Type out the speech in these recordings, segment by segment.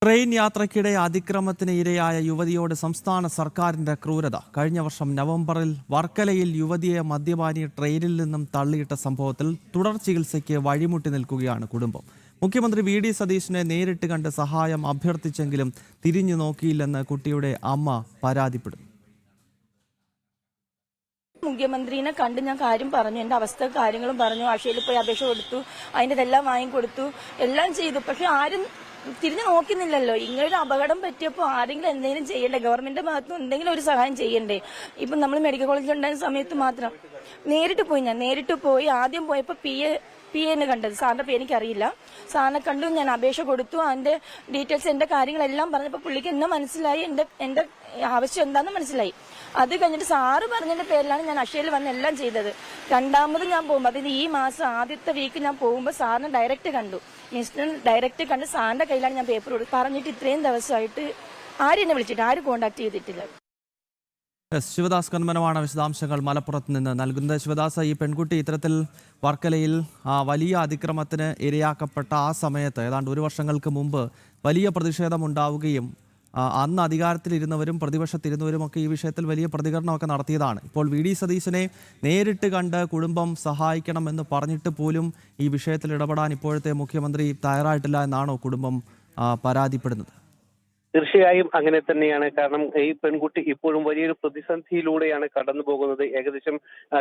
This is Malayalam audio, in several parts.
ട്രെയിൻ യാത്രയ്ക്കിടെ അതിക്രമത്തിന് ഇരയായ യുവതിയോട് സംസ്ഥാന സർക്കാരിന്റെ ക്രൂരത. കഴിഞ്ഞ വർഷം നവംബറിൽ വർക്കലയിൽ യുവതിയെ മദ്യപാനി ട്രെയിനിൽ നിന്നും തള്ളിയിട്ട സംഭവത്തിൽ തുടർ ചികിത്സയ്ക്ക് വഴിമുട്ടി നിൽക്കുകയാണ് കുടുംബം. മുഖ്യമന്ത്രി വി.ഡി. സതീശനെ നേരിട്ട് കണ്ട് സഹായം അഭ്യർത്ഥിച്ചെങ്കിലും തിരിഞ്ഞു നോക്കിയില്ലെന്ന് കുട്ടിയുടെ അമ്മ പരാതിപ്പെടുന്നു. മുഖ്യമന്ത്രിനെ കണ്ട് ഞാൻ കാര്യം പറഞ്ഞു, എന്റെ അവസ്ഥ കാര്യങ്ങളും പറഞ്ഞു. ആശയിൽ പോയി അപേക്ഷ കൊടുത്തു, അതിൻ്റെതെല്ലാം വാങ്ങിക്കൊടുത്തു, എല്ലാം ചെയ്തു. പക്ഷെ ആരും തിരിഞ്ഞു നോക്കുന്നില്ലല്ലോ. ഇങ്ങനൊരു അപകടം പറ്റിയപ്പോൾ ആരെങ്കിലും എന്തെങ്കിലും ചെയ്യണ്ടേ? ഗവൺമെന്റിന്റെ ഭാഗത്ത് എന്തെങ്കിലും ഒരു സഹായം ചെയ്യണ്ടേ? ഇപ്പൊ നമ്മൾ മെഡിക്കൽ കോളേജിൽ ഉണ്ടായ സമയത്ത് മാത്രം നേരിട്ട് പോയി ആദ്യം പോയപ്പോ പി എന്നെ കണ്ടത്. സാറിന്റെ പേര് എനിക്കറിയില്ല. സാറിനെ കണ്ടു, ഞാൻ അപേക്ഷ കൊടുത്തു, അതിന്റെ ഡീറ്റെയിൽസ് എന്റെ കാര്യങ്ങളെല്ലാം പറഞ്ഞപ്പോൾ പുള്ളിക്ക് എന്നെ മനസ്സിലായി, എന്റെ ആവശ്യം എന്താണെന്ന് മനസ്സിലായി. അത് കഴിഞ്ഞിട്ട് സാറ് പറഞ്ഞതിന്റെ പേരിലാണ് ഞാൻ അക്ഷയയിൽ വന്ന് എല്ലാം ചെയ്തത്. രണ്ടാമത് ഞാൻ പോകുമ്പോൾ, അതായത് ഈ മാസം ആദ്യത്തെ വീക്ക് ഞാൻ പോകുമ്പോൾ സാറിനെ ഡയറക്റ്റ് കണ്ടു. ഡയറക്റ്റ് കണ്ട് സാറിന്റെ കയ്യിലാണ് ഞാൻ പേപ്പർ കൊടുത്തു. പറഞ്ഞിട്ട് ഇത്രയും ദിവസമായിട്ട് ആരും എന്നെ വിളിച്ചിട്ട് ആരും കോണ്ടാക്ട് ചെയ്തിട്ടില്ല. ശിവദാസ് കന്മനമാണ് വിശദാംശങ്ങൾ മലപ്പുറത്ത് നിന്ന് നൽകുന്നത്. ശിവദാസ്, ഈ പെൺകുട്ടി ഇത്തരത്തിൽ വർക്കലയിൽ വലിയ അതിക്രമത്തിന് ഇരയാക്കപ്പെട്ട ആ സമയത്ത് ഏതാണ്ട് ഒരു വർഷങ്ങൾക്ക് മുമ്പ് വലിയ പ്രതിഷേധമുണ്ടാവുകയും അന്ന് അധികാരത്തിലിരുന്നവരും പ്രതിപക്ഷത്തിരുന്നവരും ഒക്കെ ഈ വിഷയത്തിൽ വലിയ പ്രതികരണമൊക്കെ നടത്തിയതാണ്. ഇപ്പോൾ വി.ഡി. സതീശനെ നേരിട്ട് കണ്ട് കുടുംബം സഹായിക്കണമെന്ന് പറഞ്ഞിട്ട് പോലും ഈ വിഷയത്തിൽ ഇടപെടാൻ ഇപ്പോഴത്തെ മുഖ്യമന്ത്രി തയ്യാറായിട്ടില്ല എന്നാണോ കുടുംബം പരാതിപ്പെടുന്നത്? തീർച്ചയായും അങ്ങനെ തന്നെയാണ്. കാരണം ഈ പെൺകുട്ടി ഇപ്പോഴും വലിയൊരു പ്രതിസന്ധിയിലൂടെയാണ് കടന്നു പോകുന്നത്. ഏകദേശം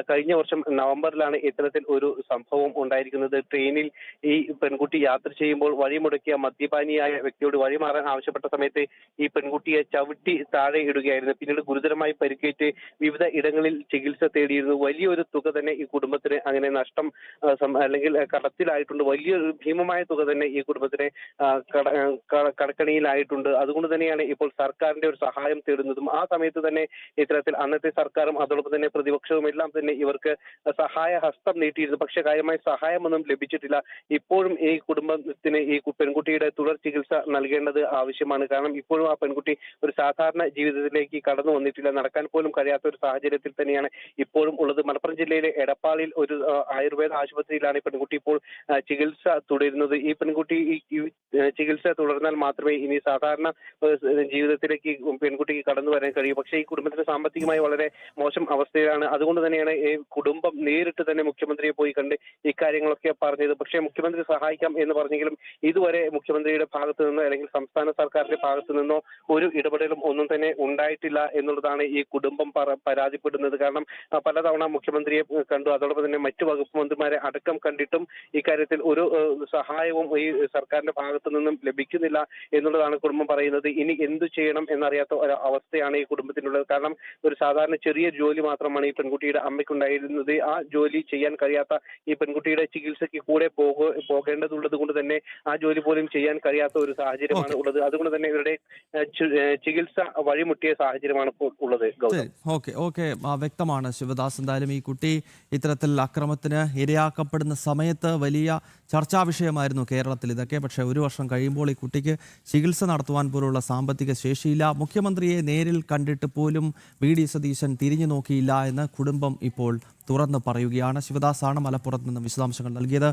കഴിഞ്ഞ വർഷം നവംബറിലാണ് ഇത്തരത്തിൽ ഒരു സംഭവം ഉണ്ടായിരിക്കുന്നത്. ട്രെയിനിൽ ഈ പെൺകുട്ടി യാത്ര ചെയ്യുമ്പോൾ വഴിമുടക്കിയ മദ്യപാനിയായ വ്യക്തിയോട് വഴിമാറാൻ ആവശ്യപ്പെട്ട സമയത്ത് ഈ പെൺകുട്ടിയെ ചവിട്ടി താഴെ ഇടുകയായിരുന്നു. പിന്നീട് ഗുരുതരമായി പരിക്കേറ്റ് വിവിധ ഇടങ്ങളിൽ ചികിത്സ തേടിയിരുന്നു. വലിയൊരു തുക തന്നെ ഈ കുടുംബത്തിന് അങ്ങനെ നഷ്ടം അല്ലെങ്കിൽ കടത്തിലായിട്ടുണ്ട്. വലിയൊരു ഭീമമായ തുക തന്നെ ഈ കുടുംബത്തിന് കടക്കണിയിലായിട്ടുണ്ട്. അതുകൊണ്ട് തന്നെയാണ് ഇപ്പോൾ സർക്കാരിന്റെ ഒരു സഹായം തേടുന്നതും. ആ സമയത്ത് തന്നെ ഇത്തരത്തിൽ അന്നത്തെ സർക്കാരും അതോടൊപ്പം തന്നെ പ്രതിപക്ഷവും എല്ലാം തന്നെ ഇവർക്ക് സഹായ ഹസ്തം നീട്ടിയിരുന്നു. പക്ഷേ കാര്യമായ സഹായമൊന്നും ലഭിച്ചിട്ടില്ല. ഇപ്പോഴും ഈ കുടുംബത്തിന് ഈ പെൺകുട്ടിയുടെ തുടർ ചികിത്സ നൽകേണ്ടത് ആവശ്യമാണ്. കാരണം ഇപ്പോഴും ആ പെൺകുട്ടി ഒരു സാധാരണ ജീവിതത്തിലേക്ക് കടന്നു വന്നിട്ടില്ല. നടക്കാൻ പോലും കഴിയാത്ത ഒരു സാഹചര്യത്തിൽ തന്നെയാണ് ഇപ്പോഴും ഉള്ളത്. മലപ്പുറം ജില്ലയിലെ എടപ്പാളിൽ ഒരു ആയുർവേദ ആശുപത്രിയിലാണ് ഈ പെൺകുട്ടി ഇപ്പോൾ ചികിത്സ തുടരുന്നത്. ഈ പെൺകുട്ടി ഈ ചികിത്സ തുടർന്നാൽ മാത്രമേ ഇനി സാധാരണ ജീവിതത്തിലേക്ക് പെൺകുട്ടിക്ക് കടന്നു വരാൻ കഴിയും. പക്ഷേ ഈ കുടുംബത്തിന് സാമ്പത്തികമായി വളരെ മോശം അവസ്ഥയിലാണ്. അതുകൊണ്ട് തന്നെയാണ് ഈ കുടുംബം നേരിട്ട് തന്നെ മുഖ്യമന്ത്രിയെ പോയി കണ്ട് ഇക്കാര്യങ്ങളൊക്കെ പറഞ്ഞത്. പക്ഷേ മുഖ്യമന്ത്രി സഹായിക്കാം എന്ന് പറഞ്ഞെങ്കിലും ഇതുവരെ മുഖ്യമന്ത്രിയുടെ ഭാഗത്തു നിന്നോ അല്ലെങ്കിൽ സംസ്ഥാന സർക്കാരിന്റെ ഭാഗത്തു നിന്നോ ഒരു ഇടപെടലും ഒന്നും തന്നെ ഉണ്ടായിട്ടില്ല എന്നുള്ളതാണ് ഈ കുടുംബം പരാതിപ്പെടുന്നത്. കാരണം പലതവണ മുഖ്യമന്ത്രിയെ കണ്ടു, അതോടൊപ്പം തന്നെ മറ്റു വകുപ്പ് മന്ത്രിമാരെ അടക്കം കണ്ടിട്ടും ഇക്കാര്യത്തിൽ ഒരു സഹായവും ഈ സർക്കാരിന്റെ ഭാഗത്തു നിന്നും ലഭിക്കുന്നില്ല എന്നുള്ളതാണ് കുടുംബം പറയുന്നത്. ഇനി എന്തു ചെയ്യണം എന്നറിയാത്ത ഒരു അവസ്ഥയാണ് ഈ കുടുംബത്തിനുള്ളത്. കാരണം ഒരു സാധാരണ ചെറിയ ജോലി മാത്രമാണ് ഈ പെൺകുട്ടിയുടെ അമ്മയ്ക്കുണ്ടായിരുന്നത്. ആ ജോലി ചെയ്യാൻ കഴിയാത്ത ഈ പെൺകുട്ടിയുടെ ചികിത്സയ്ക്ക് കൂടെ പോകേണ്ടതുള്ളത് കൊണ്ട് തന്നെ ആ ജോലി പോലും ചെയ്യാൻ കഴിയാത്ത ഒരു സാഹചര്യമാണ് ഉള്ളത്. അതുകൊണ്ട് തന്നെ ഇവരുടെ ചികിത്സ വഴിമുട്ടിയ സാഹചര്യമാണ് ഉള്ളത്. ഓക്കെ, വ്യക്തമാണ് ശിവദാസ്. എന്തായാലും ഈ കുട്ടി ഇത്തരത്തിൽ അക്രമത്തിന് ഇരയാക്കപ്പെടുന്ന സമയത്ത് വലിയ ചർച്ചാ വിഷയമായിരുന്നു കേരളത്തിൽ ഇതൊക്കെ. പക്ഷേ ഒരു വർഷം കഴിയുമ്പോൾ ഈ കുട്ടിക്ക് ചികിത്സ നടത്തുവാൻ പോലുള്ള സാമ്പത്തിക ശേഷിയില്ല. മുഖ്യമന്ത്രിയെ നേരിൽ കണ്ടിട്ട് പോലും വി.ഡി. സതീശൻ തിരിഞ്ഞു നോക്കിയില്ല എന്ന് കുടുംബം ഇപ്പോൾ തുറന്നു പറയുകയാണ്. ശിവദാസാണ് മലപ്പുറത്ത് നിന്ന് വിശദാംശങ്ങൾ നൽകിയത്.